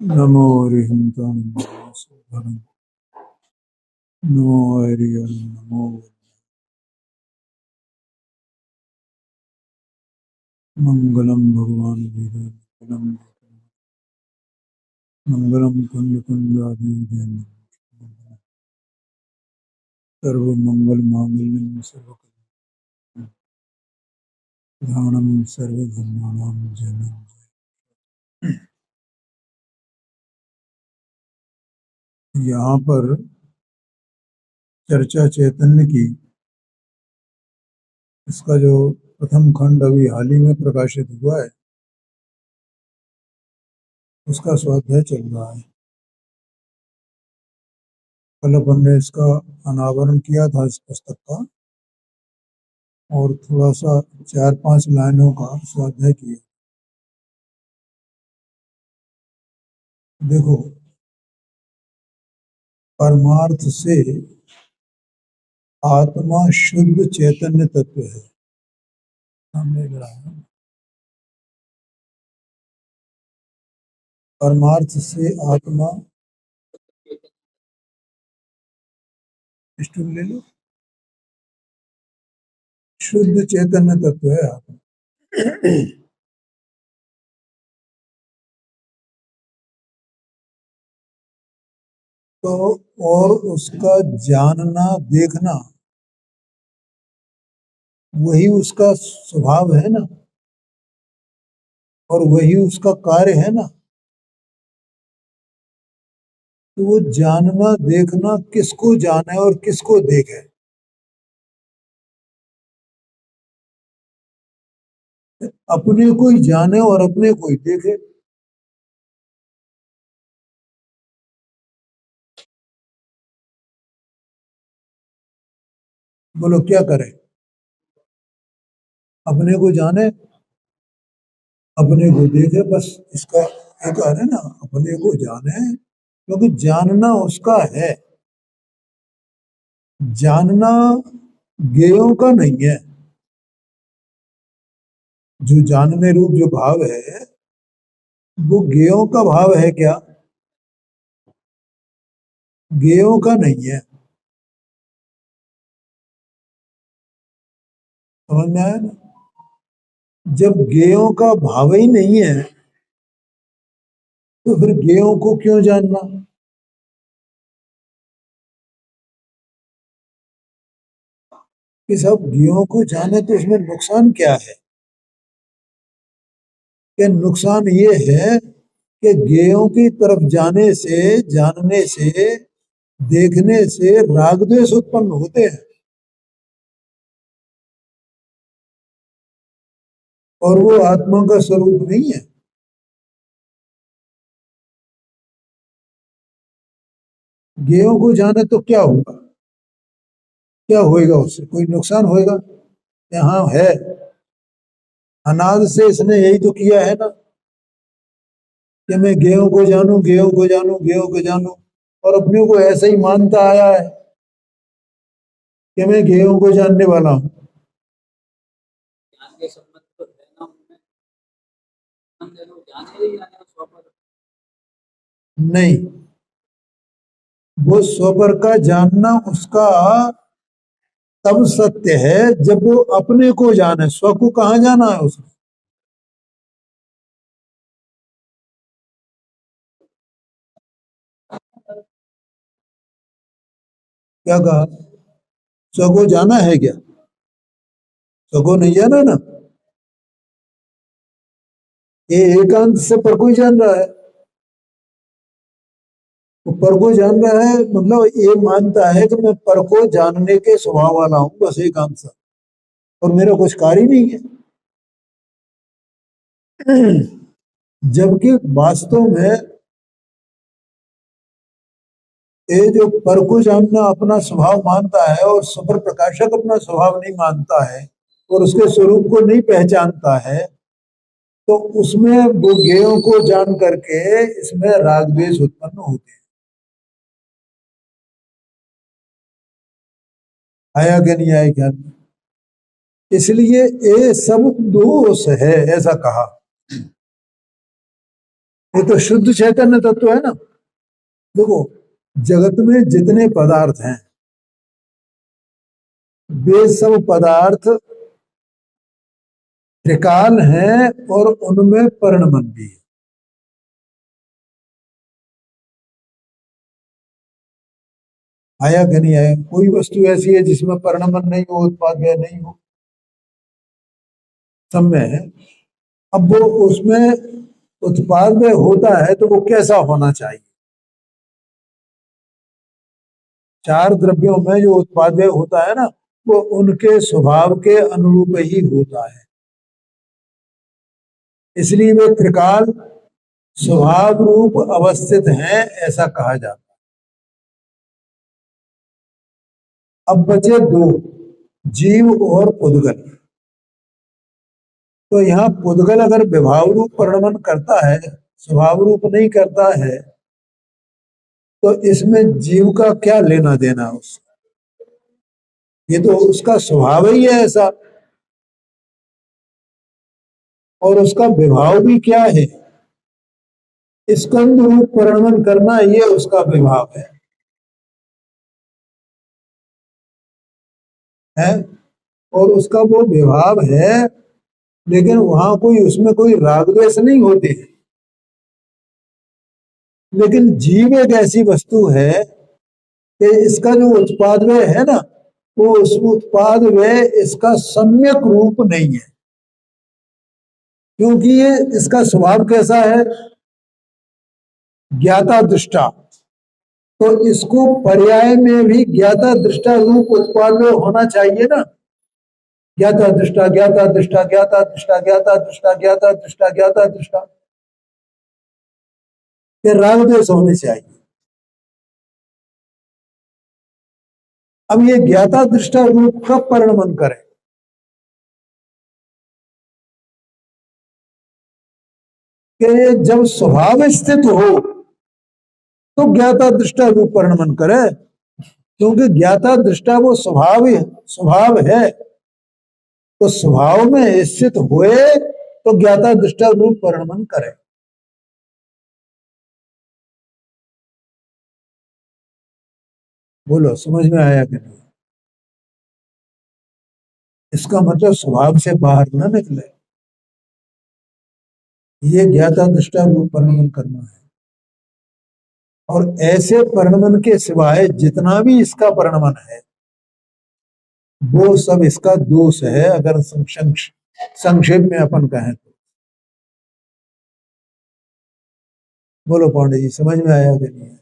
नमो हरिहंताय सुधरं नमो हरिहर नमो मंगलम भगवान वीर मंगलम मंगलम कुंड कुंडाधि जैन सर्व मंगल मांगल्यम सर्व ध्यानम सर्व धर्माणाम जनम। यहाँ पर चर्चा चैतन्य की इसका जो प्रथम खंड अभी हाल ही में प्रकाशित हुआ है उसका स्वाध्याय चल रहा है। कल अपन ने इसका अनावरण किया था इस पुस्तक का और थोड़ा सा 4-5 लाइनों का स्वाध्याय किया। देखो, परमार्थ से आत्मा शुद्ध चैतन्य तत्व है। सामने रहा है, परमार्थ से आत्मा स्टूल ले लो, शुद्ध चैतन्य तत्व है आत्मा। तो और उसका जानना देखना वही उसका स्वभाव है ना, और वही उसका कार्य है ना। तो वो जानना देखना किसको जाने और किसको देखे? अपने को ही जाने और अपने को ही देखे। बोलो क्या करे? अपने को जाने, अपने को देखे, बस इसका एक है ना, अपने को जाने, क्योंकि जानना उसका है। जानना ज्ञेयों का नहीं है। जो जानने रूप जो भाव है वो ज्ञेयों का भाव है क्या? ज्ञेयों का नहीं है। समझ में आया ना? जब ज्ञेयों का भाव ही नहीं है तो फिर ज्ञेयों को क्यों जानना? कि सब ज्ञेयों को जाने तो इसमें नुकसान क्या है? कि नुकसान ये है कि ज्ञेयों की तरफ जाने से, जानने से, देखने से राग द्वेष उत्पन्न होते हैं, और वो आत्मा का स्वरूप नहीं है। ज्ञेयों को जाने तो क्या होगा? क्या होएगा? उससे कोई नुकसान होएगा? यहाँ है, अनाद से इसने यही तो किया है ना, कि मैं ज्ञेयों को जानूं, ज्ञेयों को जानूं, ज्ञेयों को जानूं, और अपने को ऐसे ही मानता आया है कि मैं ज्ञेयों को जानने वाला हूँ। नहीं, वो स्वपर का जानना उसका तब सत्य है जब वो अपने को जाने। स्व को कहाँ जाना है उसने? क्या कहा? स्व को जाना है क्या? स्व को नहीं जाना ना। ये एकांत से पर कोई जान रहा है। वो पर को जान रहा है मतलब ये मानता है कि मैं पर को जानने के स्वभाव वाला हूं, बस एकांत सा, और मेरा कुछ कार्य नहीं है। जबकि वास्तव में ये जो पर को जानना अपना स्वभाव मानता है और सुपर प्रकाशक अपना स्वभाव नहीं मानता है और उसके स्वरूप को नहीं पहचानता है, तो उसमें वो ज्ञेयों को जान करके इसमें राग द्वेष उत्पन्न होते हैं। आया क्या नहीं आया क्या? इसलिए ये सब दोष है, ऐसा कहा। ये तो शुद्ध चैतन्य तत्व है ना। देखो, जगत में जितने पदार्थ हैं वे सब पदार्थ त्रिकाल हैं और उनमें परिणमन भी है। आया कि नहीं आया? कोई वस्तु ऐसी है जिसमें परिणमन नहीं हो, उत्पादय नहीं हो? सब में है। अब वो उसमें उत्पादय होता है तो वो कैसा होना चाहिए? चार द्रव्यों में जो उत्पादय होता है ना, वो उनके स्वभाव के अनुरूप ही होता है। इसलिए वे त्रिकाल स्वभाव रूप अवस्थित हैं, ऐसा कहा जाता है। अब बचे दो, जीव और पुद्गल। तो यहाँ पुद्गल अगर विभाव रूप परिणमन करता है, स्वभाव रूप नहीं करता है, तो इसमें जीव का क्या लेना देना उससे? ये तो उसका स्वभाव ही है ऐसा, और उसका विभाव भी क्या है? स्कंद रूप परिणमन करना, ये उसका विभाव है। और उसका वो विभाव है, लेकिन वहां कोई उसमें कोई राग द्वेष नहीं होते। लेकिन जीव एक ऐसी वस्तु है कि इसका जो उत्पाद वे है ना, वो उस उत्पाद वे इसका सम्यक रूप नहीं है। क्योंकि ये इसका स्वभाव कैसा है? ज्ञाता दृष्टा। तो इसको पर्याय में भी ज्ञाता दृष्टा रूप उत्पाद में होना चाहिए ना। ज्ञाता दृष्टा, ज्ञाता दृष्टा, ज्ञाता दृष्टा, ज्ञाता दृष्टा, ज्ञाता दृष्टा, ज्ञाता दृष्टा, ये राग द्वेष होने चाहिए। अब ये ज्ञाता दृष्टा रूप कब परिणमन करे? कि जब स्वभाव स्थित हो तो ज्ञाता दृष्टा रूप परिणमन करे। क्योंकि ज्ञाता दृष्टा वो स्वभाव है। तो स्वभाव में स्थित हुए तो ज्ञाता दृष्टा रूप परिणमन करे। बोलो, समझ में आया कि नहीं? इसका मतलब स्वभाव से बाहर ना निकले, ये ज्ञाता दृष्टा रूप परिणमन करना है। और ऐसे परिणमन के सिवाय जितना भी इसका परिणमन है वो सब इसका दोष है, अगर संक्षेप में अपन कहें तो। बोलो पांडे जी, समझ में आया कि नहीं?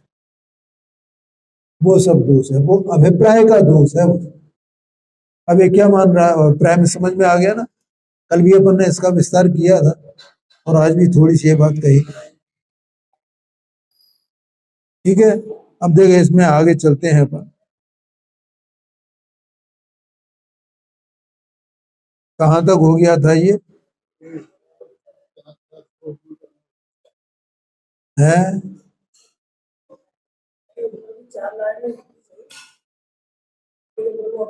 वो सब दोष है, वो अभिप्राय का दोष है। अब ये क्या मान रहा है? अभिप्राय में समझ में आ गया ना। कल भी अपन ने इसका विस्तार किया था और आज भी थोड़ी सी ये बात कही। ठीक है, अब देखिए इसमें आगे चलते हैं अपन। कहाँ तक हो गया था ये? है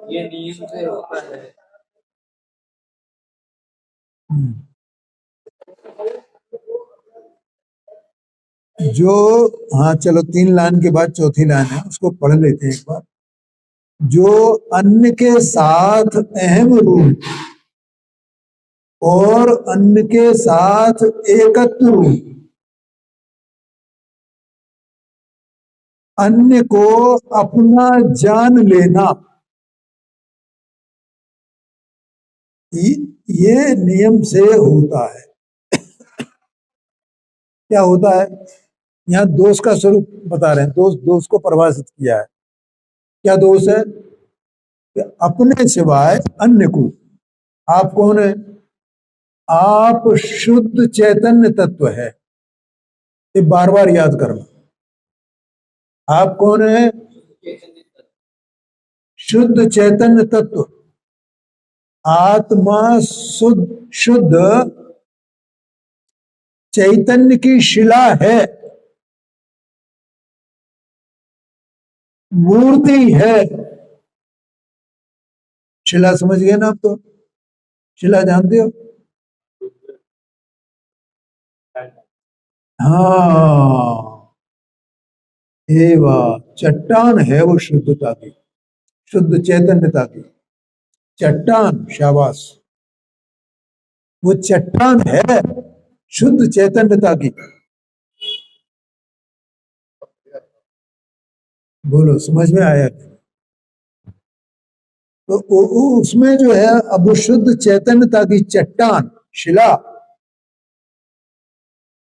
ये नियम से होता है। जो, हाँ चलो, 3 लाइन के बाद चौथी लाइन है, उसको पढ़ लेते हैं एक बार। जो अन्न के साथ अहम रूप और अन्न के साथ एकत्व रूप अन्य को अपना जान लेना, ये नियम से होता है। क्या होता है? यहाँ दोष का स्वरूप बता रहे हैं, दोष दोष को परिभाषित किया है। क्या दोष है? कि अपने सिवाय अन्य को, आप कौन है? आप शुद्ध चैतन्य तत्व है। ये बार बार याद करना। आप कौन है? शुद्ध चैतन्य तत्व। आत्मा शुद्ध शुद्ध चैतन्य की शिला है, मूर्ति है। शिला समझ गए ना आप? तो शिला जानते हो? हाँ, ये बात चट्टान है वो शुद्धता की, शुद्ध चैतन्यता की चट्टान। शाबाश, वो चट्टान है शुद्ध चैतन्यता की। बोलो, समझ में आया? तो उसमें जो है अब वो शुद्ध चैतन्यता की चट्टान, शिला,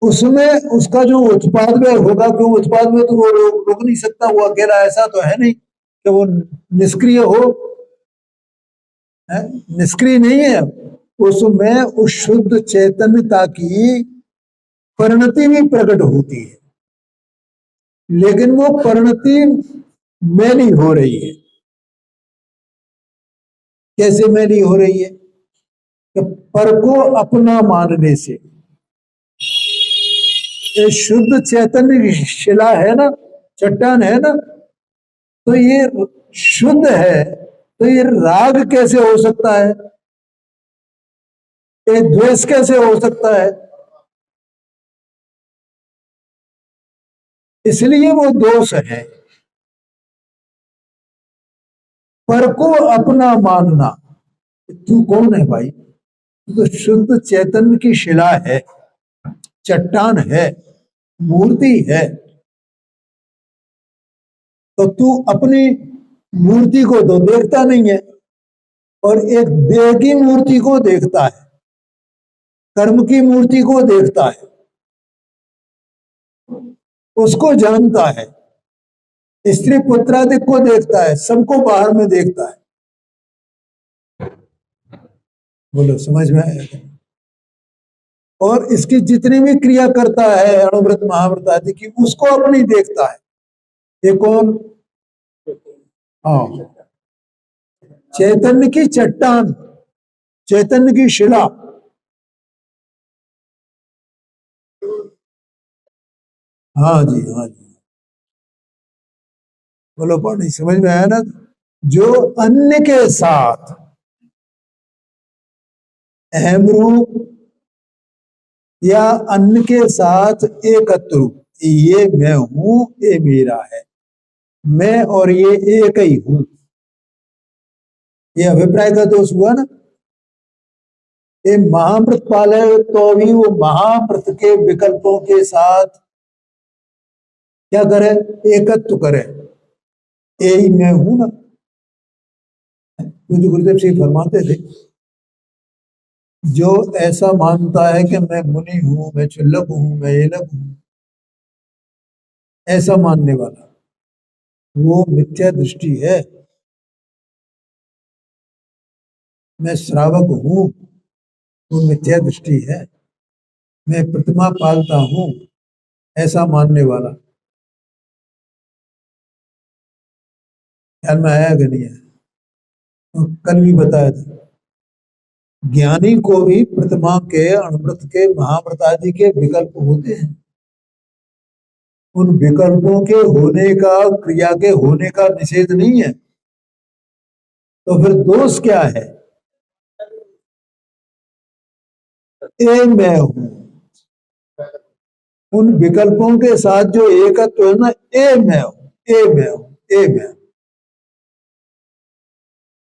उसमें उसका जो उत्पाद में होगा, क्यों उत्पाद में तो वो रोक नहीं सकता, वो अकेला ऐसा तो है नहीं कि वो निष्क्रिय हो, है? निष्क्रिय नहीं है। उसमें उस शुद्ध चैतन्यता की परिणति भी प्रकट होती है, लेकिन वो परिणति मैली हो रही है। कैसे मैली हो रही है? कि पर को अपना मानने से। ये शुद्ध चैतन्य की शिला है ना, चट्टान है ना, तो ये शुद्ध है, तो ये राग कैसे हो सकता है? ये द्वेष कैसे हो सकता है? इसलिए वो दोष है। पर को अपना मानना, तू कौन है भाई? तू तो शुद्ध चैतन्य की शिला है, चट्टान है, मूर्ति है। तो तू अपनी मूर्ति को तो देखता नहीं है, और एक देह की मूर्ति को देखता है, कर्म की मूर्ति को देखता है, उसको जानता है, स्त्री पुत्रादि को देखता है, सबको बाहर में देखता है। बोलो, समझ में आया? और इसकी जितनी भी क्रिया करता है, अणुव्रत महाव्रत आदि की, उसको अपनी देखता है। ये कौन? हाँ, चैतन्य की चट्टान, चैतन्य की शिला। हाँ जी, हाँ जी। बोलो पानी, समझ में आया ना? जो अन्य के साथ अहम रूप या अन्य के साथ एकत्व रूप, ये मैं हूं, ये मेरा है, मैं और ये एक ही हूं, ये अभिप्राय का दोष हुआ ना। ये महामृत पाले तो भी वो महामृत के विकल्पों के साथ क्या करे? एकत्व करे। यही मैं हूं ना। मुझे गुरुदेव सिंह फरमाते थे, जो ऐसा मानता है कि मैं मुनि हूं, मैं चुल्लक हूं, मैं येलक हूं, ऐसा मानने वाला वो मिथ्या दृष्टि है। मैं श्रावक हूं, वो मिथ्या दृष्टि है। मैं प्रतिमा पालता हूं, ऐसा मानने वाला। ख्याल में आया कि नहीं है? तो कल भी बताया था, ज्ञानी को भी प्रतिमा के, अणुव्रत के, महाव्रत आदि के विकल्प होते हैं। उन विकल्पों के होने का, क्रिया के होने का निषेध नहीं है। तो फिर दोष क्या है? ए मैं हूं, उन विकल्पों के साथ जो एकत्व है ना, ए मैं हूं, ए मैं हूं, ए मैं हूं,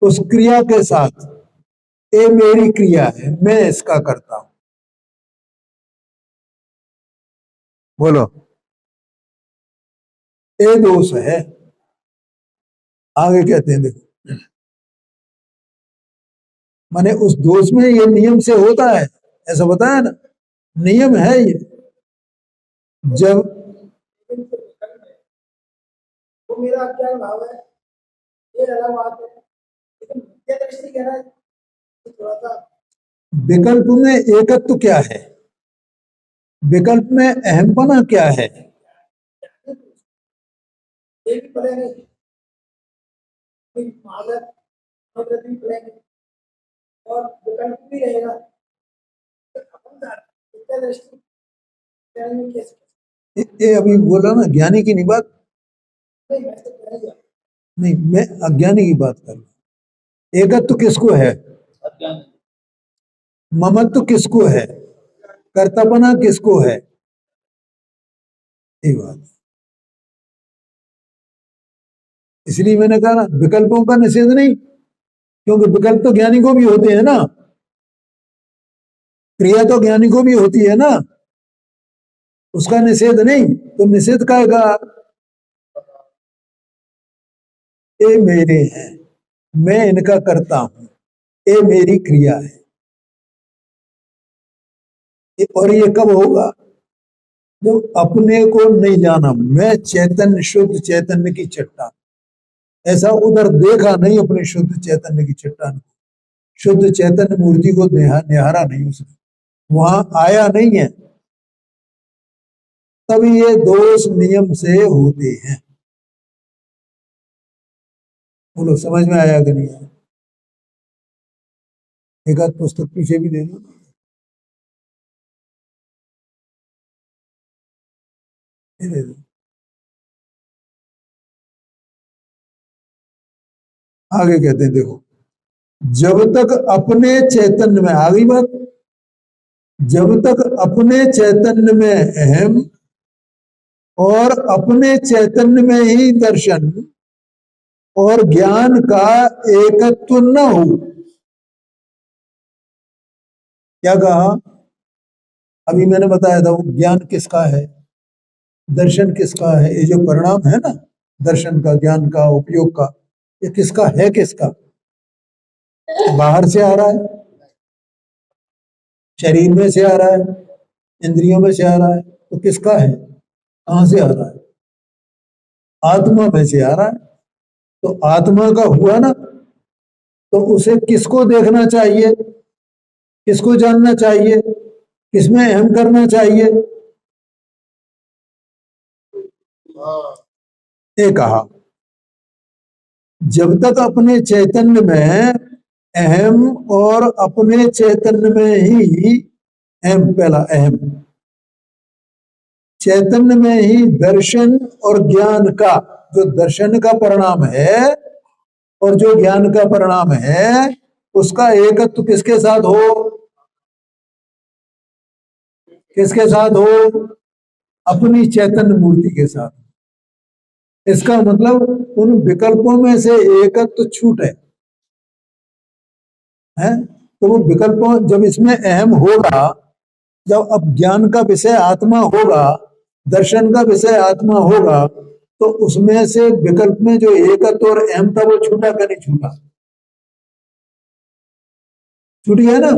उस क्रिया के साथ, ये मेरी क्रिया है, मैं इसका करता हूं। बोलो, ये दोष है। आगे कहते हैं, देखो, माने उस दोष में ये नियम से होता है, ऐसा बताया ना, नियम है ये। जब वो मेरा अज्ञान भाव है, ये अलग बात है, लेकिन ये दृष्टि कह रहा है थोड़ा सा। विकल्प में एकत्व क्या है? विकल्प में अहमपना क्या है? ये भी पड़ेंगे, महागत भी पड़ेंगे, और विकल्प भी रहेगा। दृष्टि ये अभी बोला ना, ज्ञानी की नहीं बात, नहीं, मैं अज्ञानी की बात कर रहा हूं। एकत्व किसको है? ममत्व किसको है? कर्तव्यना किसको है? यही बात है। इसलिए मैंने कहा ना विकल्पों का निषेध नहीं, क्योंकि विकल्प तो ज्ञानी को भी होते हैं ना, क्रिया तो ज्ञानी को भी होती है ना, उसका निषेध नहीं। तो निषेध का ये मेरे हैं, मैं इनका करता हूं, ये मेरी क्रिया है। और ये कब होगा? जब अपने को नहीं जाना। मैं चैतन्य, शुद्ध चैतन्य की चट्टान, ऐसा उधर देखा नहीं अपने शुद्ध चैतन्य की चट्टान को, शुद्ध चैतन्य मूर्ति को निहारा नहीं उसने, वहां आया नहीं है, तब ये दोष नियम से होते हैं। बोलो समझ में आया कि नहीं आया? एक आध पुस्तक पीछे भी दे दो। दे दो। आगे कहते हैं देखो, जब तक अपने चैतन्य में, आगे बात, जब तक अपने चैतन्य में अहम और अपने चैतन्य में ही दर्शन और ज्ञान का एकत्व न हो। क्या कहा? अभी मैंने बताया था वो ज्ञान किसका है, दर्शन किसका है, ये जो परिणाम है ना दर्शन का, ज्ञान का, उपयोग का, ये किसका है? किसका? बाहर से आ रहा है, शरीर में से आ रहा है, इंद्रियों में से आ रहा है, तो किसका है? कहां से आ रहा है? आत्मा में से आ रहा है। तो आत्मा का हुआ ना, तो उसे किसको देखना चाहिए, किसको जानना चाहिए, किसमें अहम करना चाहिए? ये कहा जब तक अपने चैतन्य में अहम और अपने चैतन्य में ही अहम, पहला अहम, चैतन्य में ही दर्शन और ज्ञान का, जो दर्शन का परिणाम है और जो ज्ञान का परिणाम है, उसका एकत्व किसके साथ हो? किसके साथ हो? अपनी चैतन्य मूर्ति के साथ। इसका मतलब उन विकल्पों में से एकत्व छूट है, तो वो विकल्पों, जब इसमें अहम होगा, जब अब ज्ञान का विषय आत्मा होगा, दर्शन का विषय आत्मा होगा, तो उसमें से विकल्प में जो एकत्व और अहम था वो छूटा का नहीं छूटा? छूट गया ना,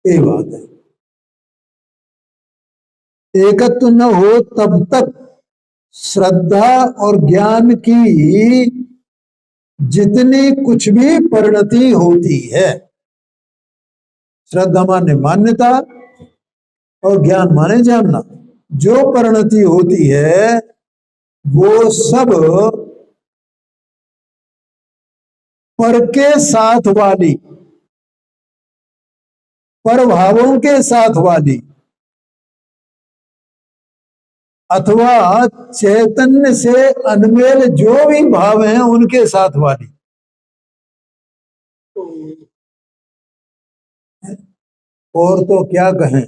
यही बात है। एकत्व न हो तब तक श्रद्धा और ज्ञान की जितनी कुछ भी परिणति होती है, श्रद्धा माने मान्यता और ज्ञान माने जानना, जो परिणति होती है वो सब पर के साथ वाली, पर भावों के साथ वाली, अथवा चैतन्य से अनमेल जो भी भाव हैं उनके साथ वाली। और तो क्या कहें,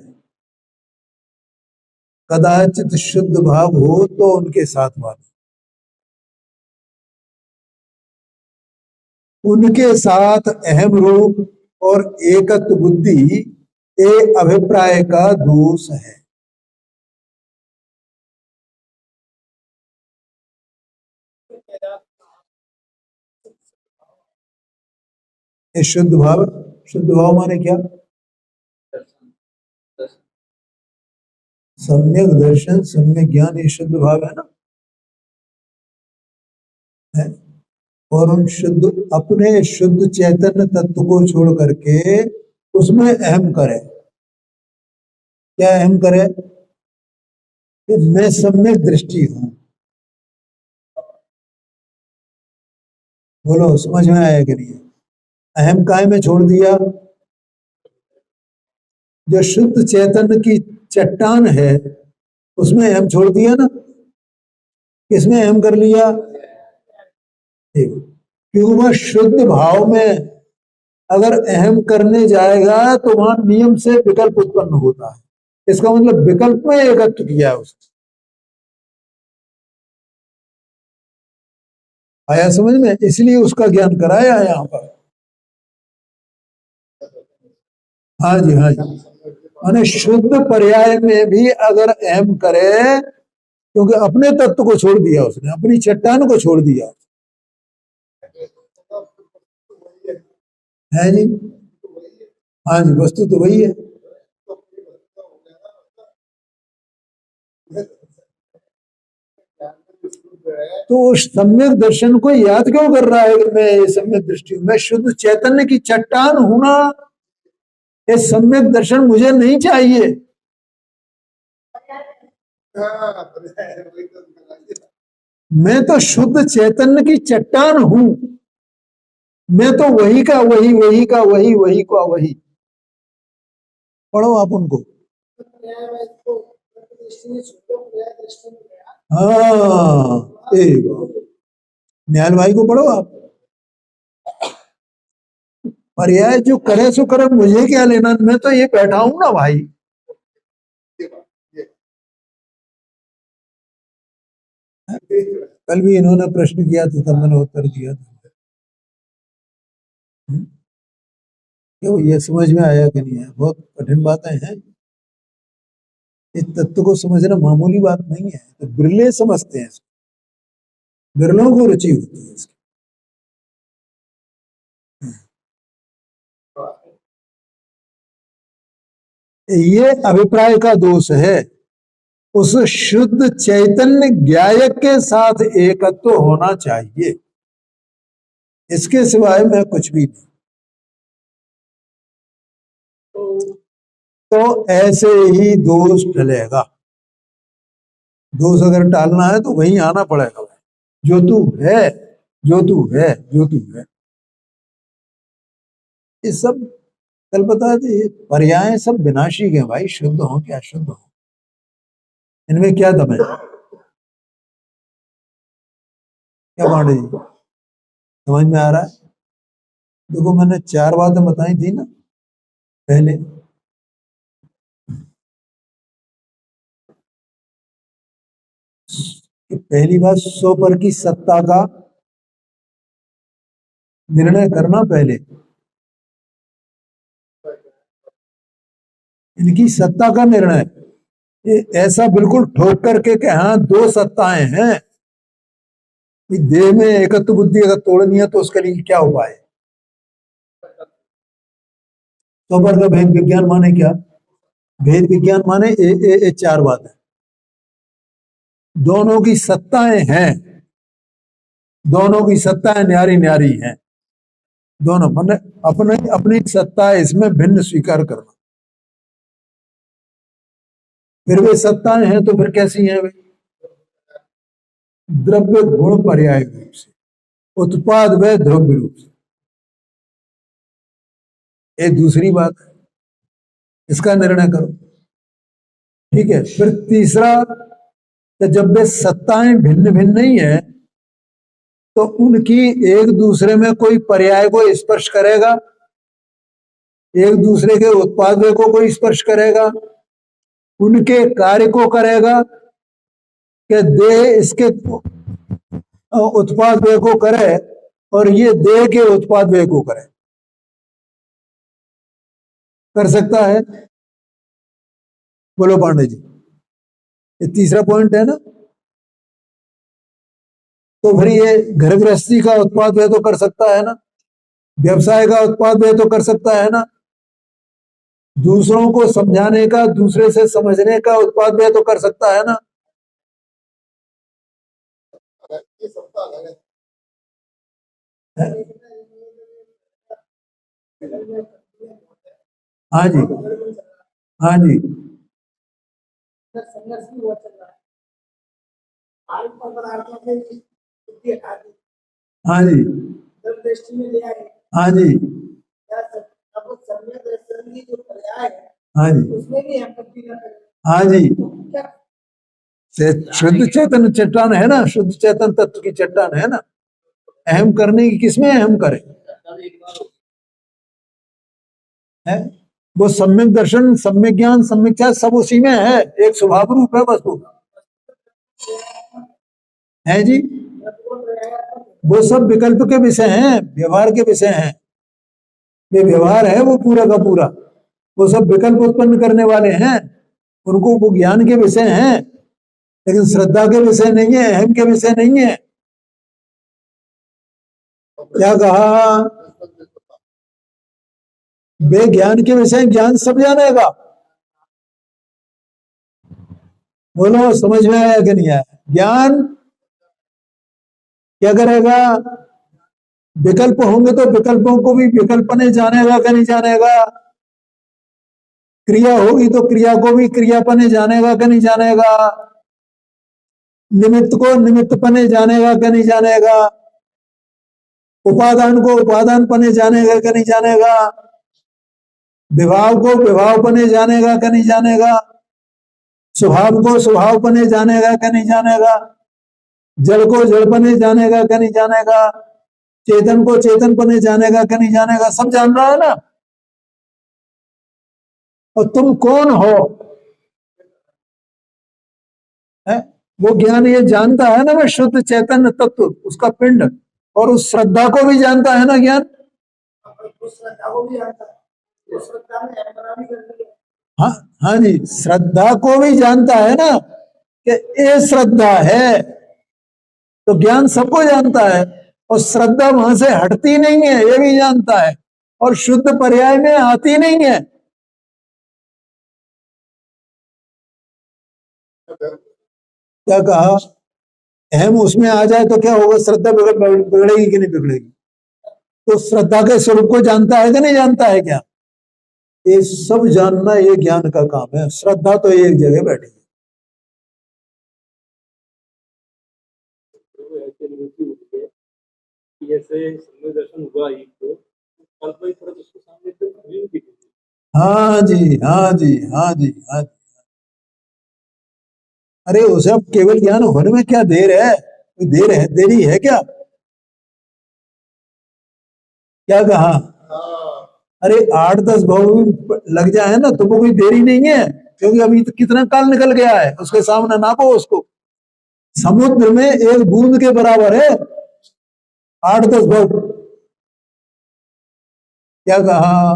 कदाचित शुद्ध भाव हो तो उनके साथ वाली, उनके साथ अहम रूप और एकत्व बुद्धि, एक अभिप्राय का दोष है। ये शुद्ध भाव, शुद्ध भाव माने क्या? सम्यक दर्शन, सम्यक ज्ञान, ये शुद्ध भाव है ना, है? और उन शुद्ध, अपने शुद्ध चैतन्य तत्व को छोड़ करके उसमें अहम करे। क्या अहम करे? कि मैं सम्यक दृष्टि हूं। बोलो समझ में आया कि नहीं? अहम काय में छोड़ दिया? जो शुद्ध चैतन्य की चट्टान है उसमें अहम छोड़ दिया ना, किसमें अहम कर लिया? क्यों? वह शुद्ध भाव में अगर अहम करने जाएगा तो वहां नियम से विकल्प उत्पन्न होता है। इसका मतलब विकल्प में एकत्व किया है उसने, आया समझ में? इसलिए उसका ज्ञान कराया है यहाँ पर। हाँ जी, हाँ जी। माने शुद्ध पर्याय में भी अगर अहम करे, क्योंकि अपने तत्व को छोड़ दिया उसने, अपनी चट्टान को छोड़ दिया है जी। हाँ जी, वस्तु तो वही है। तो उस सम्यक दर्शन को याद क्यों कर रहा है कि मैं ये सम्यक दृष्टि हूं, मैं शुद्ध चैतन्य की चट्टान हूं ना, ये सम्यक दर्शन मुझे नहीं चाहिए। मैं तो शुद्ध चैतन्य की चट्टान हूं, मैं तो वही का वही, वही का वही, वही का वही। पढ़ो आप उनको। हाँ, न्याल भाई को पढ़ो आप। पर्याय जो करे सो करे, मुझे क्या लेना, मैं तो ये बैठा हूं ना भाई। कल भी इन्होंने प्रश्न किया था, तब मैंने उत्तर दिया था। क्यों, ये समझ में आया कि नहीं है? बहुत कठिन बातें हैं। इस तत्व को समझना मामूली बात नहीं है, तो बिरले समझते हैं, बिरलों को रुचि होती है इसकी। ये अभिप्राय का दोष है। उस शुद्ध चैतन्य ज्ञायक के साथ एकत्व होना चाहिए, इसके सिवाय मैं कुछ भी नहीं। तो ऐसे ही दोष टलेगा। दोष अगर टालना है तो वहीं आना पड़ेगा, जो तू है, जो तू है, जो तू है। ये सब कल पता है, ये पर्याय सब विनाशी है भाई, शुद्ध हो क्या अशुद्ध हो, इनमें क्या दम है? क्या पांडे जी, समझ में आ रहा है? देखो, मैंने 4 बातें बताई थी ना पहले। पहली बात, सो पर की सत्ता का निर्णय करना पहले, इनकी सत्ता का निर्णय। ऐसा बिल्कुल ठोक करके कि हाँ 2 सत्ताएं हैं, देह में एकत्व बुद्धि अगर तोड़नी है तो उसके लिए क्या उपाय है? तो पर का भेद विज्ञान माने क्या? भेद विज्ञान माने 4 बातें, दोनों की सत्ताएं हैं, दोनों की सत्ताएं न्यारी न्यारी हैं, दोनों माने अपने अपनी सत्ता इसमें भिन्न स्वीकार करना। फिर वे सत्ताएं हैं तो फिर कैसी हैं वे? द्रव्य गुण पर्याय रूप से, उत्पाद व द्रव्य रूप से। एक दूसरी बात है, इसका निर्णय करो। ठीक है। फिर तीसरा, कि जब वे सत्ताएं भिन्न भिन्न नहीं है तो उनकी एक दूसरे में कोई पर्याय को स्पर्श करेगा, एक दूसरे के उत्पाद को कोई स्पर्श करेगा, उनके कार्य को करेगा, कि देह इसके उत्पाद व्यय को करे और ये देह के उत्पाद व्यय को करे, कर सकता है? बोलो पांडे जी, ये तीसरा पॉइंट है ना। तो फिर ये घर गृहस्थी का उत्पाद व्यय तो कर सकता है ना, व्यवसाय का उत्पाद व्यय तो कर सकता है ना, दूसरों को समझाने का, दूसरे से समझने का उत्पाद व्यय तो कर सकता है ना। हाँ जी, हाँ जी, संघर्ष भी बहुत चल रहा है, पदार्थों से बुद्धि हटा दी, हाँ जी, दृष्टि में ले आए, हाँ जी, अब सम्यक दर्शन की जो पर्याय है, हाँ जी, उसमें भी हम बुद्धि न करें। हाँ जी, शुद्ध चेतन चट्टान है ना, शुद्ध चेतन तत्व की चट्टान है ना। अहम करने की किसमें अहम करे है? वो सम्यक दर्शन, सम्यक ज्ञान, सम्यक ख्याल सब उसी में है, एक स्वभाव रूप है बस वो है जी। वो सब विकल्प के विषय हैं, व्यवहार के विषय हैं। ये व्यवहार है वो पूरा का पूरा, वो सब विकल्प उत्पन्न करने वाले हैं, उनको वो ज्ञान के विषय हैं, लेकिन श्रद्धा के विषय नहीं है, अहम के विषय नहीं है। क्या कहा? वे ज्ञान के विषय, ज्ञान सब जानेगा। बोलो समझ में आया कि नहीं आया? ज्ञान क्या करेगा? विकल्प होंगे तो विकल्पों को भी विकल्प ने जानेगा कि नहीं जानेगा? क्रिया होगी तो क्रिया को भी क्रियापने जानेगा कि नहीं जानेगा? निमित्त को निमित्तपने जानेगा कि नहीं जानेगा? उपादान को उपादान पने जानेगा कि नहीं जानेगा? विभाव को विभाव पने जानेगा कि नहीं जानेगा? स्वभाव को स्वभाव पने जानेगा कि नहीं जानेगा? जड़ को जड़ पने जानेगा कि नहीं जानेगा? चेतन को चेतन पने जानेगा कि नहीं जानेगा? सब जान रहा है ना। और तुम कौन हो? है? वो ज्ञान ये जानता है ना, मैं शुद्ध चैतन्य तत्व, उसका पिंड, और उस श्रद्धा को भी जानता है ना ज्ञान। उस श्रद्धा को भी जानता है, उस श्रद्धा में ऐसा भी कर दिया। हाँ हाँ जी, श्रद्धा को भी जानता है ना कि ये श्रद्धा है, तो ज्ञान सबको जानता है, और श्रद्धा वहां से हटती नहीं है ये भी जानता है, और शुद्ध पर्याय में आती नहीं है। क्या कहा? अहम उसमें आ जाए तो क्या होगा? श्रद्धा बिगड़ेगी कि नहीं बिगड़ेगी? तो श्रद्धा के स्वरूप को जानता है कि नहीं जानता है? क्या ये सब जानना ये ज्ञान का काम है। श्रद्धा तो एक जगह बैठी है। दर्शन हुआ ही तो उसके सामने तो हाँ जी हाँ जी हाँ जी हाँ जी। अरे उसे अब केवल ज्ञान होने में क्या देर है? कोई देर है? देरी है क्या? क्या कहा? अरे 8-10 भाव लग जाए ना तो वो कोई देरी नहीं है, क्योंकि अभी तो कितना काल निकल गया है, उसके सामने नापो उसको। समुद्र में एक बूंद के बराबर है 8-10 भाव। क्या कहा?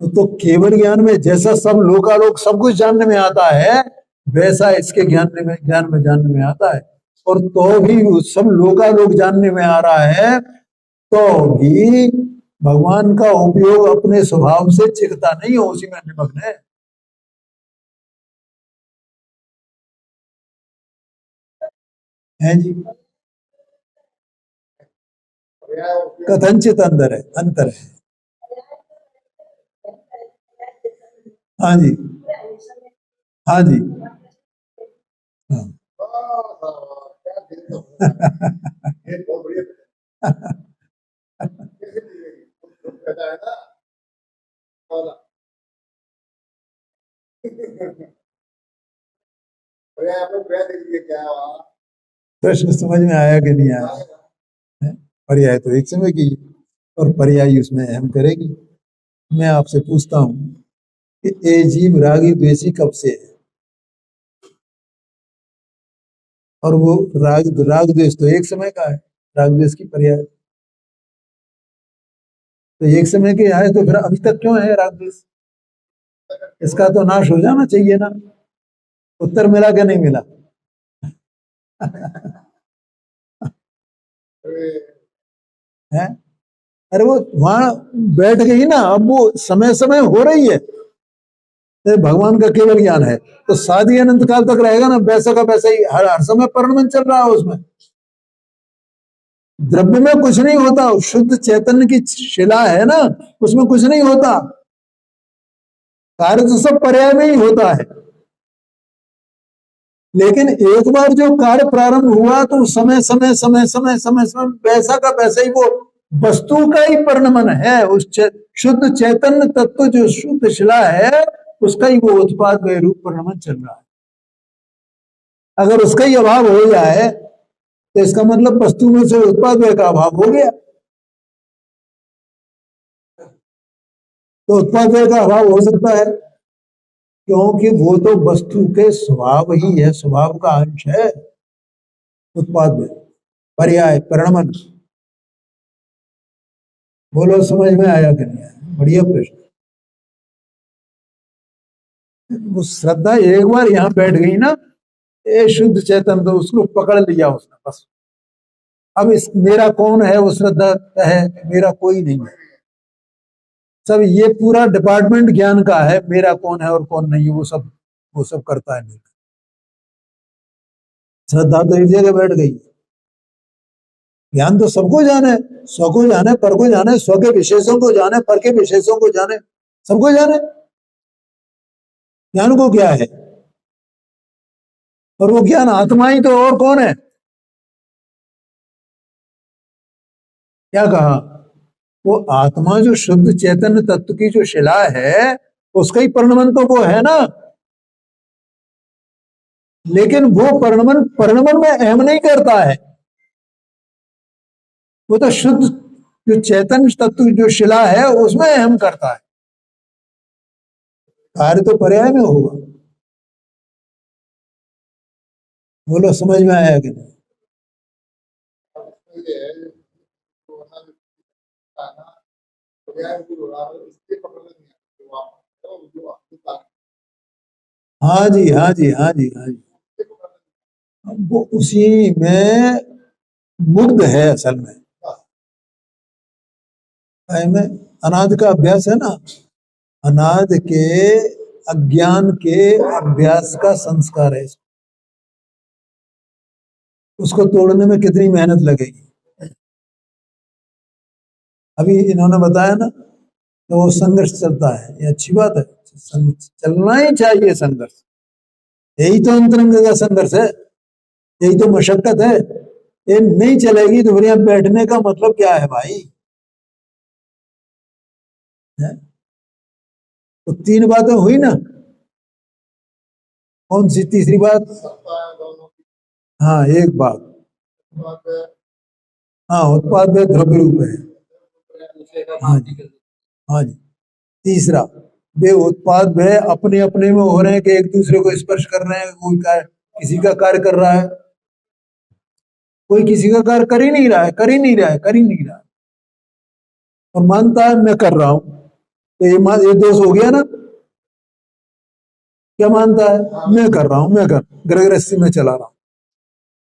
तो केवल ज्ञान में जैसा सब लोकालोक सब कुछ जानने में आता है, वैसा इसके ज्ञान में जानने में आता है। और तो भी सब लोकालोक जानने में आ रहा है, तो भी भगवान का उपयोग अपने स्वभाव से चिकता नहीं हो, उसी में निमग्न है जी। कथनचित अंतर है। हाँ जी हाँ जी हाँ। प्रश्न समझ में आया कि नहीं आया? पर्याय तो एक समय की और पर्याय उसमें अहम करेगी। मैं आपसे पूछता हूं कि ए जीव रागी द्वेषी कब से है? और वो राग द्वेष तो एक समय का है, राग द्वेष की पर्याय तो एक समय के आए, तो फिर अभी तक क्यों है राग द्वेष? इसका तो नाश हो जाना चाहिए ना। उत्तर मिला क्या नहीं मिला? है? अरे वो वहां बैठ गई ना, अब वो समय समय हो रही है। भगवान का केवल ज्ञान है तो शादी अनंत काल तक रहेगा ना, वैसा का वैसा ही हर समय परिणमन चल रहा है उसमें। द्रव्य में कुछ नहीं होता, शुद्ध चैतन्य की शिला है ना, उसमें कुछ नहीं होता, कार्य तो सब पर्याय में ही होता है। लेकिन एक बार जो कार्य प्रारंभ हुआ तो समय समय समय समय समय समय वैसा का वैसा ही वो वस्तु का ही परिणमन है। उस शुद्ध चैतन्य तत्व जो शुद्ध शिला है, उसका ही वो उत्पाद व रूप परिणमन चल रहा है। अगर उसका ही अभाव हो जाए तो इसका मतलब वस्तु में से उत्पाद व्यय का अभाव हो गया, तो उत्पाद व्यय का अभाव हो सकता है, क्योंकि वो तो वस्तु के स्वभाव ही है, स्वभाव का अंश है। उत्पाद भेद, पर्याय, परिणमन। बोलो समझ में आया कि नहीं आया? बढ़िया प्रश्न। वो श्रद्धा एक बार यहाँ बैठ गई ना, ये शुद्ध चेतन, तो उसको पकड़ लिया उसने बस। अब इस मेरा कौन है वो श्रद्धा है, मेरा कोई नहीं है। सब ये पूरा डिपार्टमेंट ज्ञान का है, मेरा कौन है और कौन नहीं है वो सब करता है। श्रद्धा तो एक जगह बैठ गई। ज्ञान तो सबको जाने, स्व को जाने, पर को जाने, स्व के विशेषों को जाने, पर के विशेषों को जाने, सबको जाने। ज्ञान को क्या है? और वो ज्ञान आत्मा ही तो, और कौन है? क्या कहा? वो आत्मा जो शुद्ध चैतन्य तत्व की जो शिला है, उसका ही परिणमन तो वो है ना। लेकिन वो परिणमन में अहम नहीं करता है। वो तो शुद्ध जो चैतन्य तत्व जो शिला है उसमें अहम करता है। कार्य तो पर्याय में होगा। बोलो समझ में आया कि नहीं? हाँ जी, हाँ जी, हाँ जी, हाँ जी। वो उसी में मुग्ध है असल में। अनाद का अभ्यास है ना, अनाद के अज्ञान के अभ्यास का संस्कार है। उसको तोड़ने में कितनी मेहनत लगेगी। अभी इन्होंने बताया ना, तो वो संघर्ष चलता है, ये अच्छी बात है, चलना ही चाहिए संघर्ष। यही तो अंतरंग का संघर्ष है, यही तो मशक्कत है। ये नहीं चलेगी तो फिर यहाँ बैठने का मतलब क्या है भाई? है? तो 3 बातें हुई ना, कौन सी तीसरी बात? हाँ, एक बात, हाँ, उत्पाद में द्रव्य रूप है। हाँ जी, हाँ जी। तीसरा, वे उत्पाद वे अपने अपने में हो रहे हैं कि एक दूसरे को स्पर्श कर रहे हैं। कोई कार्य किसी का कार्य कर रहा है, कोई किसी का कार्य कर ही नहीं रहा है, कर ही नहीं रहा है, कर ही नहीं रहा है, और मानता है मैं कर रहा हूं। तो ये दोष हो गया ना। क्या मानता है? मैं कर रहा हूं, मैं गृहस्थी में चला रहा हूं,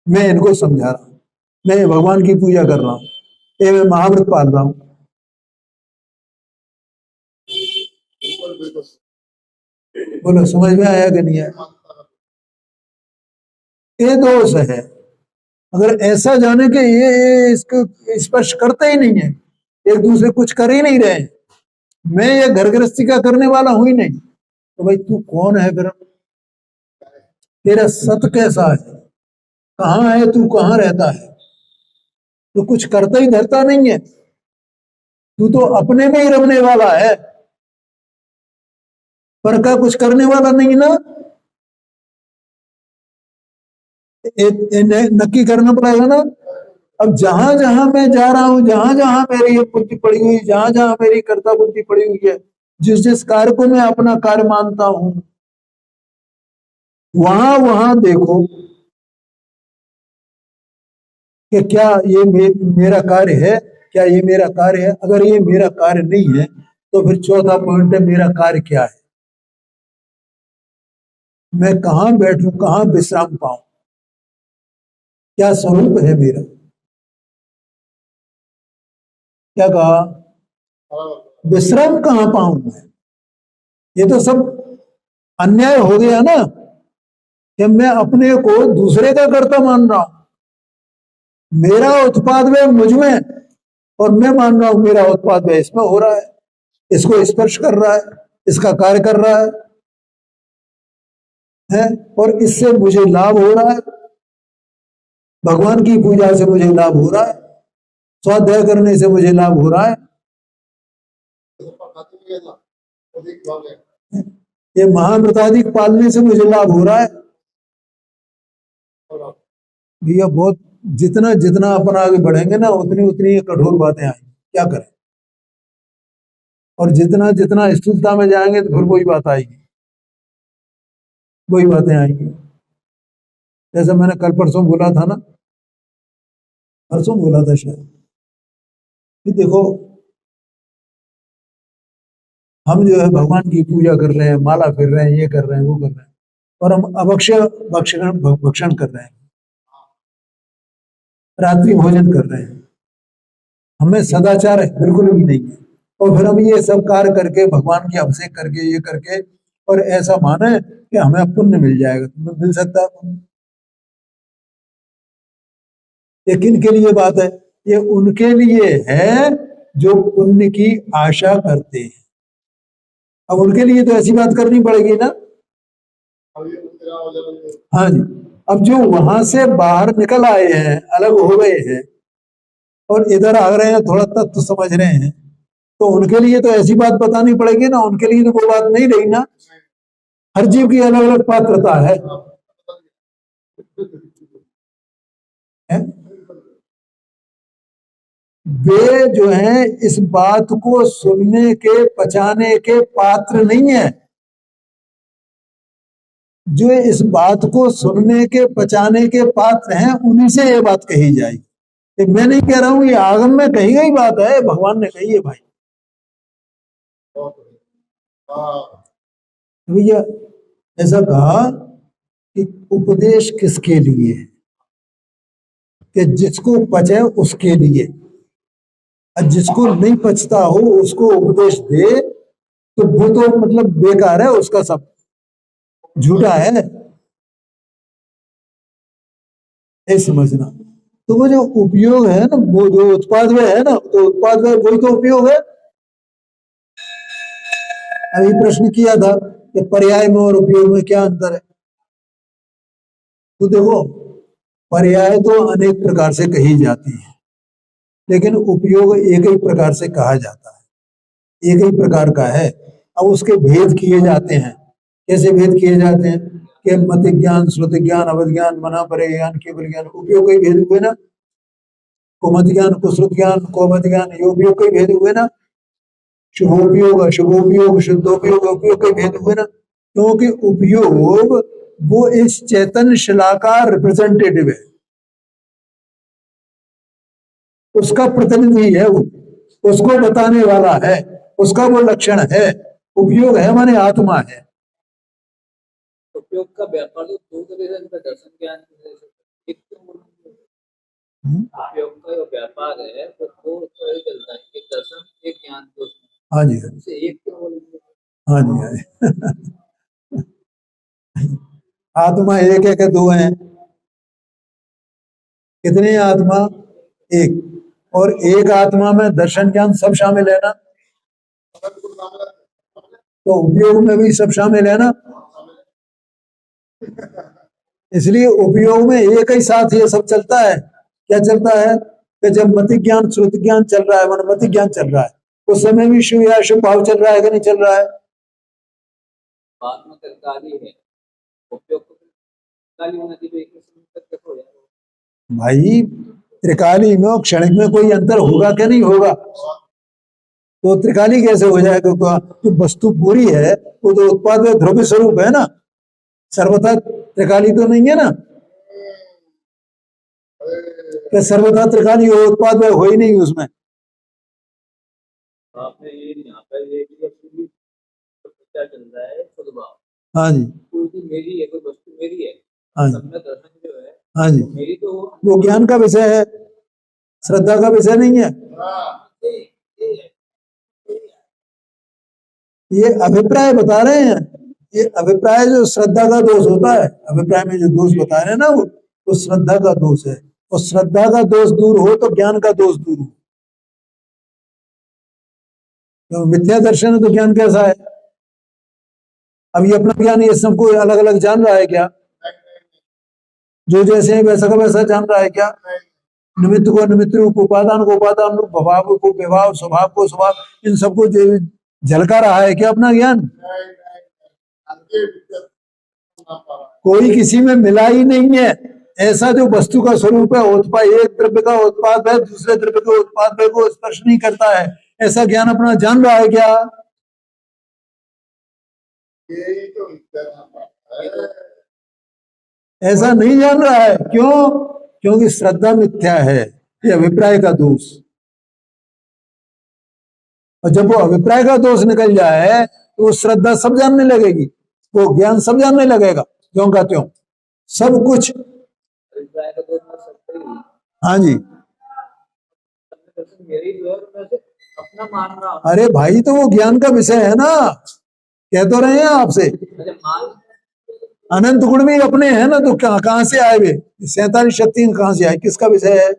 मैं इनको समझा रहा हूं, मैं भगवान की पूजा कर रहा हूं, ये मैं महाव्रत पाल रहा हूं। बोलो समझ में आया कि नहीं आया? ये दोष है। अगर ऐसा जाने के ये इसको स्पर्श करते ही नहीं है, एक दूसरे कुछ कर ही नहीं रहे, मैं ये घर गृहस्थी का करने वाला हूं ही नहीं, तो भाई तू कौन है फिर? तेरा सत कैसा है? कहाँ है तू? कहाँ रहता है? तो कुछ करता ही धरता नहीं है, तू तो अपने में ही रमने वाला है, पर का कुछ करने वाला नहीं ना। नक्की करना पड़ेगा ना। अब जहां जहां मैं जा रहा हूं, जहां जहां मेरी बुद्धि पड़ी हुई, जहां जहां मेरी कर्ता बुद्धि पड़ी हुई है, जिस जिस कार्य को मैं अपना कार्य मानता हूं, वहां वहां देखो कि क्या ये मेरा कार्य है, क्या ये मेरा कार्य है। अगर ये मेरा कार्य नहीं है तो फिर चौथा पॉइंट है, मेरा कार्य क्या है? मैं कहां बैठूं, कहां विश्राम पाऊं, क्या स्वरूप है मेरा? क्या कहा? विश्राम कहां पाऊं मैं? ये तो सब अन्याय हो गया ना, कि मैं अपने को दूसरे का कर्ता मान रहा हूं। मेरा उत्पाद वे मुझ में, और मैं मान रहा हूं मेरा उत्पाद वे इसमें हो रहा है, इसको स्पर्श कर रहा है, इसका कार्य कर रहा है, और इससे मुझे लाभ हो रहा है, भगवान की पूजा से मुझे लाभ हो रहा है, स्वाध्याय करने से मुझे लाभ हो रहा है, ये महाव्रतादि पालने से मुझे लाभ हो रहा है। भैया बहुत जितना जितना अपन आगे बढ़ेंगे ना, उतनी उतनी कठोर बातें आएंगी, क्या करें। और जितना जितना स्थूलता में जाएंगे तो फिर वही बात आएगी, वही बातें आएंगी। जैसे मैंने कल परसों बोला था ना, परसों बोला था शायद कि देखो हम जो है भगवान की पूजा कर रहे हैं, माला फिर रहे हैं, ये कर रहे हैं, वो कर रहे हैं, और हम भक्षण कर रहे हैं, रात्रि भोजन कर रहे हैं, हमें सदाचार बिल्कुल भी नहीं है। और फिर हम ये सब कार्य करके भगवान की अभिषेक करके ये करके और ऐसा माने कि हमें पुण्य मिल जाएगा। तुम्हें मिल सकता है पुण्य? ये किन के लिए बात है? ये उनके लिए है जो पुण्य की आशा करते हैं। अब उनके लिए तो ऐसी बात करनी पड़ेगी ना। हाँ जी। अब जो वहां से बाहर निकल आए हैं, अलग हो गए हैं और इधर आ रहे हैं, थोड़ा तत्व समझ रहे हैं, तो उनके लिए तो ऐसी बात बतानी पड़ेगी ना। उनके लिए तो वो बात नहीं रही ना। हर जीव की अलग अलग पात्रता है। वे जो हैं इस बात को सुनने के, पचाने के पात्र नहीं है। जो इस बात को सुनने के, पचाने के पात्र हैं, उन्हीं से ये बात कही जाएगी। मैं नहीं कह रहा हूं, ये आगम में कही गई बात है, भगवान ने कही है भाई। भैया ऐसा कहा कि उपदेश किसके लिए है? कि जिसको पचे उसके लिए, और जिसको नहीं पचता हो उसको उपदेश दे तो वो तो मतलब बेकार है, उसका सब झूठा है, ये समझना। तो वो जो उपयोग है ना, वो जो उत्पाद में है ना, तो उत्पाद में वही तो उपयोग है। अभी प्रश्न किया था कि पर्याय में और उपयोग में क्या अंतर है। तो देखो, पर्याय तो अनेक प्रकार से कही जाती है, लेकिन उपयोग एक ही प्रकार से कहा जाता है, एक ही प्रकार का है। अब उसके भेद किए जाते हैं। कैसे भेद किए जाते हैं? कि मति ज्ञान, श्रुति ज्ञान, अवध ज्ञान, मना परे ज्ञान, केवल ज्ञान, उपयोग के भेद हुए ना। कुमत ज्ञान, कुश्रुत ज्ञान, कोमत ज्ञान, ये उपयोग के भेद हुए ना। शुभोपयोग, अशुभोपयोग, शुद्धोपयोग, उपयोग के भेद हुए ना। क्योंकि उपयोग वो इस चैतन्य शिला का रिप्रेजेंटेटिव है, उसका प्रतिनिधि है, वो उसको बताने वाला है, उसका वो लक्षण है। उपयोग है माने आत्मा है। उपयोग का व्यापार तो दो तरह से, इनका दर्शन ज्ञान एक तो उपयोग का जो व्यापार है वो दो तरह से चलता है, एक दर्शन, एक ज्ञान। हाँ जी, से एक क्यों बोलेंगे? हाँ जी, हाँ जी। आत्मा एक है कि दो हैं? कितनी आत्मा? एक। और एक आत्मा में दर्शन ज्ञान सब शामिल है ना। तो उपयोग में भी सब शामिल है ना। इसलिए उपयोग में एक ही साथ ये सब चलता है। क्या चलता है? कि जब मति ज्ञान, श्रुति ज्ञान चल रहा है, मन मति ज्ञान चल रहा है, उस समय भी शुभ या शुभ भाव चल रहा है कि नहीं चल रहा है? बात में त्रिकाली है, उपयोग को त्रिकाली होना चाहिए, एक तक हो जाएगा भाई। त्रिकाली में और क्षणिक में कोई अंतर होगा क्या? नहीं होगा। तो त्रिकाली कैसे हो जाएगा? तो वस्तु पूरी है, वो तो उत्पाद में ध्रुव स्वरूप है ना, सर्वथा त्रिकाली तो नहीं है ना। क्या सर्वथा त्रिकाली हो? उत्पाद में हो ही नहीं उसमें। आपने ये यहाँ पर ये क्या चल रहा है, सद्भाव। हाँ जी, कोई मेरी है, कोई वस्तु मेरी है। हाँ जी, सब में दर्शन जो है, हाँ जी, मेरी तो वो ज्ञान का विषय है, श्रद्धा का विषय नहीं है। ये अभिप्राय बता रहे हैं। ये अभिप्राय जो श्रद्धा का दोष होता है, अभिप्राय में जो दोष बता रहे हैं ना, वो तो श्रद्धा का दोष है। और श्रद्धा का दोष दूर हो तो ज्ञान का दोष दूर हो। तो मिथ्या दर्शन है तो ज्ञान कैसा है? अब ये अपना ज्ञान ये सबको अलग अलग जान रहा है क्या? जो जैसे है वैसा का वैसा जान रहा है क्या? निमित्त को निमित्त रूप, उपादान को उपादान रूप, भाव को विभाव, स्वभाव को स्वभाव, इन सबको झलका रहा है क्या अपना ज्ञान? कोई किसी में मिला ही नहीं है। ऐसा जो वस्तु का स्वरूप है, उत्पाद एक द्रव्य का उत्पाद है, दूसरे द्रव्य के उत्पाद को स्पर्श नहीं करता है, ऐसा ज्ञान अपना जान रहा है क्या? ऐसा नहीं जान रहा है। क्यों? क्योंकि श्रद्धा मिथ्या है, ये अभिप्राय का दोष। और जब वो अभिप्राय का दोष निकल जाए तो वो श्रद्धा सब जानने लगेगी, वो ज्ञान सब जानने लगेगा, ज्यों का त्यों सब कुछ। अभिप्राय का दोष मैं सकता ही नहीं। हाँ जी। दर्शन मेरी जो है मैं से अपना मान रहा हूँ। अरे भाई तो वो ज्ञान का विषय है ना, कह तो रहे हैं आपसे। अच्छा मान अनंत गुण भी अपने हैं ना, तो कहाँ से आए वे 47 शक्ति कहाँ से आए, किसका विषय है?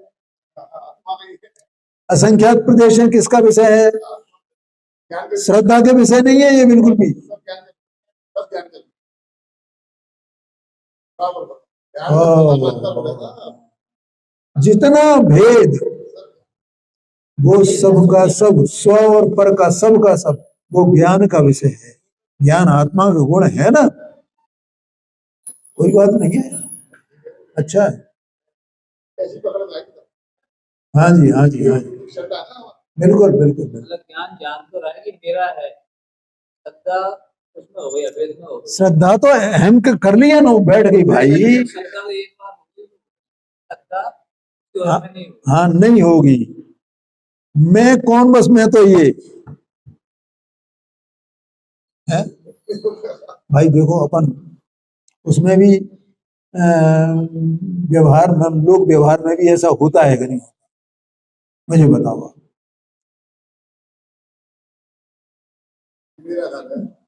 असंख्यात प्रदेश किसका विषय है? श्रद्धा के विषय नहीं है ये बिल्कुल भी। जितना भेद वो सब का सब, स्व और पर का सब का सब, वो ज्ञान का विषय है। ज्ञान आत्मा का गुण है ना, कोई बात नहीं है। अच्छा है। हाँ जी, हाँ जी, हाँ जी, बिल्कुल बिल्कुल बिल्कुल। मतलब ज्ञान जान तो रहा है कि मेरा है, श्रद्धा उसमें हो गई, अभेद में हो गई। श्रद्धा तो अहम कर लिया ना, वो बैठ गई भाई। श्रद्धा तो एक बार होगी, श्रद्धा तो हाँ, में नहीं होगी। हाँ नहीं होगी। मैं कौन, बस मैं तो ये है भाई। देखो अपन उसमें भी व्यवहार में, लोक व्यवहार में भी ऐसा होता है कि नहीं, मुझे बताओ।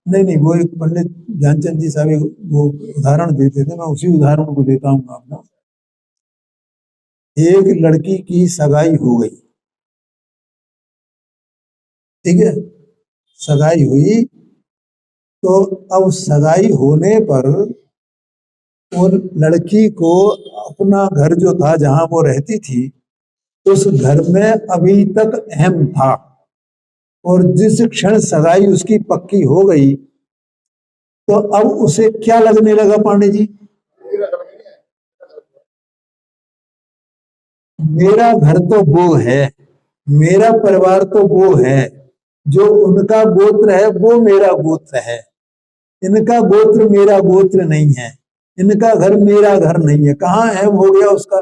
नहीं नहीं, वो एक पंडित ध्यानचंद जी साहब वो उदाहरण देते थे, मैं उसी उदाहरण को देता हूँ आपको। एक लड़की की सगाई हो गई, ठीक है, सगाई हुई, तो अब सगाई होने पर और लड़की को अपना घर जो था जहां वो रहती थी, उस घर में अभी तक अहम था, और जिस क्षण सगाई उसकी पक्की हो गई तो अब उसे क्या लगने लगा पांडे जी? मेरा घर तो वो है, मेरा परिवार तो वो है, जो उनका गोत्र है वो मेरा गोत्र है, इनका गोत्र मेरा गोत्र नहीं है, इनका घर मेरा घर नहीं है। कहाँ अहम हो गया उसका?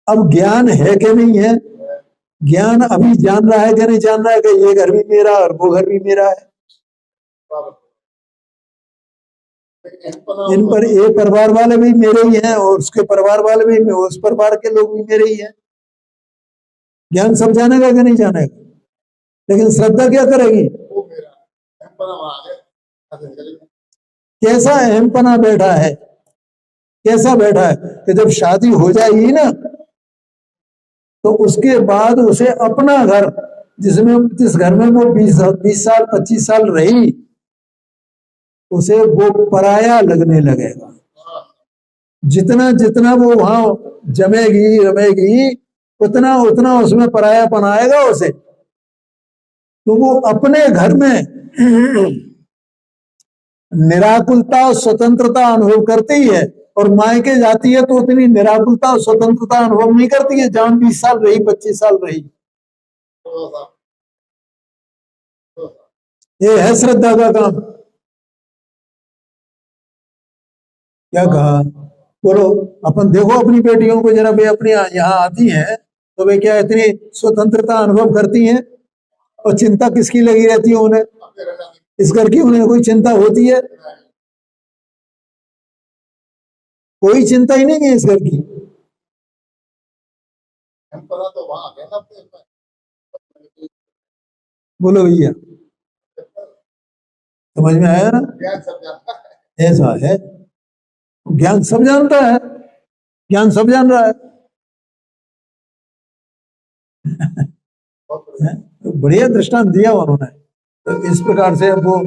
अब ज्ञान है कि नहीं है? ज्ञान अभी जान रहा है कि नहीं जान रहा है कि ये घर भी मेरा और वो घर भी मेरा है। इन पर ये परिवार वाले भी मेरे ही हैं और उसके परिवार वाले भी, उस परिवार के लोग भी मेरे ही हैं। ज्ञान सब जानेगा कि नहीं जानेगा? लेकिन श्रद्धा क्या करेगी? कैसा अहमपना बैठा है, कैसा बैठा है कि जब शादी हो जाएगी ना तो उसके बाद उसे अपना घर, जिस घर में वो 20 साल 25 साल रही, उसे वो पराया लगने लगेगा। जितना जितना वो वहां जमेगी रमेगी, उतना उतना उसमें परायापन आएगा उसे। तो वो अपने घर में निराकुलता और स्वतंत्रता अनुभव करती है, और मायके जाती है तो उतनी निराकुलता और स्वतंत्रता अनुभव नहीं करती है जहां 20 साल रही 25 साल रही। ये है श्रद्धा का काम। क्या कहा? बोलो। अपन देखो अपनी बेटियों को जरा, वे अपनी यहाँ आती हैं तो वे क्या इतनी स्वतंत्रता अनुभव करती हैं, और चिंता किसकी लगी रहती है उन्हें? इस घर की उन्हें कोई चिंता होती है? कोई चिंता ही नहीं है इस घर की। बोलो भैया, समझ में आया ना? ऐसा है, ज्ञान सब जानता है, ज्ञान सब जान रहा है। बढ़िया दृष्टांत दिया उन्होंने। तो इस प्रकार से अब वो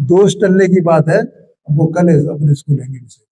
दोष टलने की बात है, वो कल अपने स्कूल लेंगे इसे।